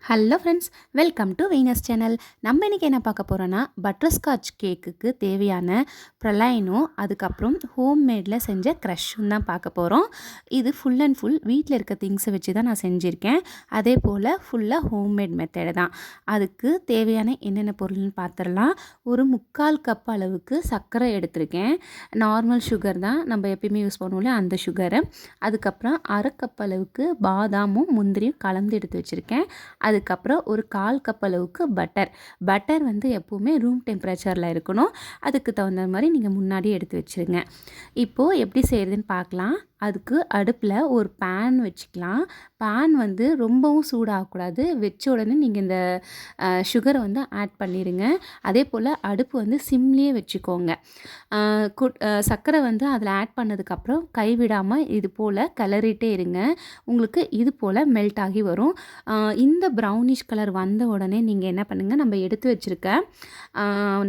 Hello friends, welcome to Venus channel. நம்ம இன்றைக்கி என்ன பார்க்க போகிறோன்னா, பட்டர்ஸ்காட்ச் கேக்குக்கு தேவையான ப்ரலைனும் அதுக்கப்புறம் ஹோம்மேடில் செஞ்ச க்ரஷ்ஷும் தான் பார்க்க போகிறோம். இது ஃபுல் அண்ட் ஃபுல் வீட்டில் இருக்க திங்ஸை வச்சு தான் நான் செஞ்சுருக்கேன். அதே போல் ஃபுல்லாக ஹோம்மேட் மெத்தடு தான். அதுக்கு தேவையான என்னென்ன பொருள்னு பார்த்துடலாம். ஒரு 3/4 கப் அளவுக்கு சர்க்கரை எடுத்திருக்கேன். நார்மல் சுகர் தான், நம்ம எப்பயுமே யூஸ் பண்ணுவோம்ல அந்த சுகரு. அதுக்கப்புறம் 1/2 கப் அளவுக்கு பாதாமும் முந்திரியும் கலந்து எடுத்து வச்சுருக்கேன். அதுக்கப்புறம் ஒரு 1/4 கப் அளவுக்கு பட்டர் வந்து எப்போவுமே ரூம் டெம்பரேச்சரில் இருக்கணும். அதுக்கு தகுந்த மாதிரி நீங்கள் முன்னாடியே எடுத்து வச்சுருங்க. இப்போது எப்படி செய்கிறதுன்னு பார்க்கலாம். அதுக்கு அடுப்பில் ஒரு பேன் வச்சுக்கலாம். பேன் வந்து ரொம்பவும் சூடாகக்கூடாது. வச்ச உடனே நீங்கள் இந்த சுகரை வந்து ஆட் பண்ணிடுங்க. அதே போல் அடுப்பு வந்து சிம்லேயே வச்சுக்கோங்க. சர்க்கரை வந்து அதில் ஆட் பண்ணதுக்கப்புறம் கைவிடாமல் இது போல் கிளறிட்டே இருங்க. உங்களுக்கு இது போல் மெல்ட் ஆகி வரும். இந்த ப்ரௌனிஷ் கலர் வந்த உடனே நீங்கள் என்ன பண்ணுங்கள், நம்ம எடுத்து வச்சுருக்க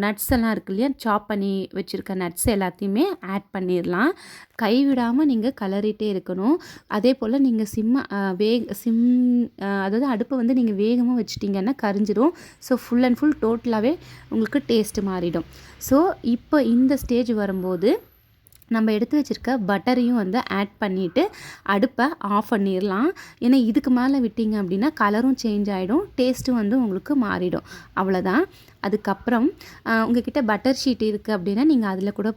நட்ஸ் எல்லாம் இருக்கு இல்லையா, சாப் பண்ணி வச்சுருக்க நட்ஸ் எல்லாத்தையுமே ஆட் பண்ணிடலாம். கைவிடாமல் நீங்கள் கிளறிட்டே இருக்கணும். அதே போல் நீங்கள் அதாவது அடுப்பை வந்து நீங்கள் வேகமாக வச்சுட்டிங்கன்னா கரிஞ்சிடும். ஸோ ஃபுல் அண்ட் ஃபுல் டோட்டலாகவே உங்களுக்கு டேஸ்ட்டு மாறிடும். ஸோ இப்போ இந்த ஸ்டேஜ் வரும்போது நம்ம எடுத்து வச்சுருக்க பட்டரையும் வந்து ஆட் பண்ணிவிட்டு அடுப்பை ஆஃப் பண்ணிடலாம். ஏன்னா இதுக்கு மேலே விட்டிங்க அப்படின்னா கலரும் சேஞ்ச் ஆகிடும், டேஸ்ட்டும் வந்து உங்களுக்கு மாறிடும். அவ்வளோதான். அதுக்கப்புறம் உங்கள்கிட்ட பட்டர் ஷீட் இருக்குது அப்படின்னா நீங்கள் அதில் கூட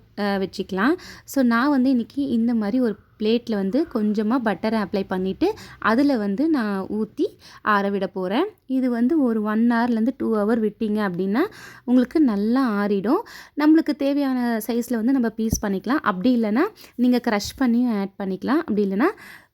வச்சுக்கலாம். ஸோ நான் வந்து இன்றைக்கி இந்த மாதிரி ஒரு பிளேட்டில் வந்து கொஞ்சமாக பட்டரை அப்ளை பண்ணிவிட்டு அதில் வந்து நான் ஊற்றி ஆற விட போகிறேன். இது வந்து ஒரு 1 ஹவர்லேருந்து 2 ஹவர் விட்டிங்க அப்படின்னா உங்களுக்கு நல்லா ஆறிடும். நம்மளுக்கு தேவையான சைஸில் வந்து நம்ம பீஸ் பண்ணிக்கலாம். அப்படி இல்லைன்னா நீங்கள் க்ரஷ் பண்ணியும் ஆட் பண்ணிக்கலாம். அப்படி இல்லைன்னா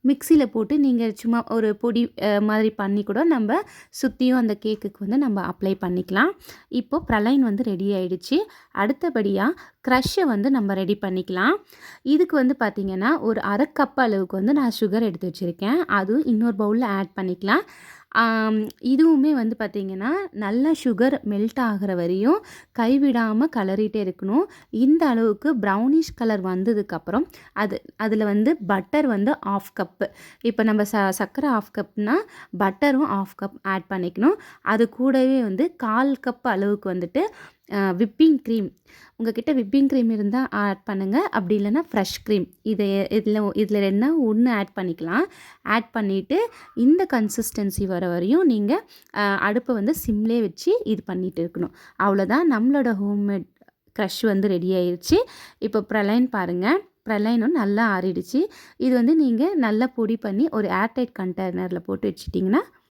மிக்சியில் போட்டு நீங்கள் சும்மா ஒரு பொடி மாதிரி பண்ணி கூட நம்ம சுற்றியும் அந்த கேக்குக்கு வந்து நம்ம அப்ளை பண்ணிக்கலாம். இப்போது ப்ரலைன் வந்து ரெடி ஆகிடுச்சு. அடுத்தபடியாக க்ரஷ்ஷை வந்து நம்ம ரெடி பண்ணிக்கலாம். இதுக்கு வந்து பார்த்திங்கன்னா ஒரு 1/2 கப் அளவுக்கு வந்து நான் சுகர் எடுத்து வச்சுருக்கேன். அதுவும் இன்னொரு பவுலில் ஆட் பண்ணிக்கலாம். இதுவுமே வந்து பார்த்திங்கன்னா நல்லா சுகர் மெல்ட் ஆகிற வரையும் கைவிடாமல் கலரிட்டே இருக்கணும். இந்த அளவுக்கு ப்ரௌனிஷ் கலர் வந்ததுக்கப்புறம் அதில் வந்து பட்டர் வந்து 1/2 கப்பு. இப்போ நம்ம சர்க்கரை 1/2 கப்னால் பட்டரும் 1/2 கப் ஆட் பண்ணிக்கணும். அது கூடவே வந்து 1/4 கப் அளவுக்கு வந்துட்டு விப்பிங் க்ரீம், உங்கள்கிட்ட விப்பிங் க்ரீம் இருந்தால் ஆட் பண்ணுங்கள். அப்படி இல்லைன்னா ஃப்ரெஷ் க்ரீம், இதில் ரெண்டா ஒன்று ஆட் பண்ணிக்கலாம். ஆட் பண்ணிவிட்டு இந்த கன்சிஸ்டன்சி வர வரையும் நீங்கள் அடுப்பை வந்து சிம்லே வச்சு இது பண்ணிகிட்டு இருக்கணும். அவ்வளோதான், நம்மளோட ஹோம்மேட் க்ரஷ் வந்து ரெடி ஆயிடுச்சு. இப்போ ப்ரலைன் பாருங்கள், ப்ரலைனும் நல்லா ஆறிடுச்சு. இது வந்து நீங்கள் நல்லா பொடி பண்ணி ஒரு ஏர்டைட் கண்டெய்னரில் போட்டு வச்சிட்டிங்கன்னா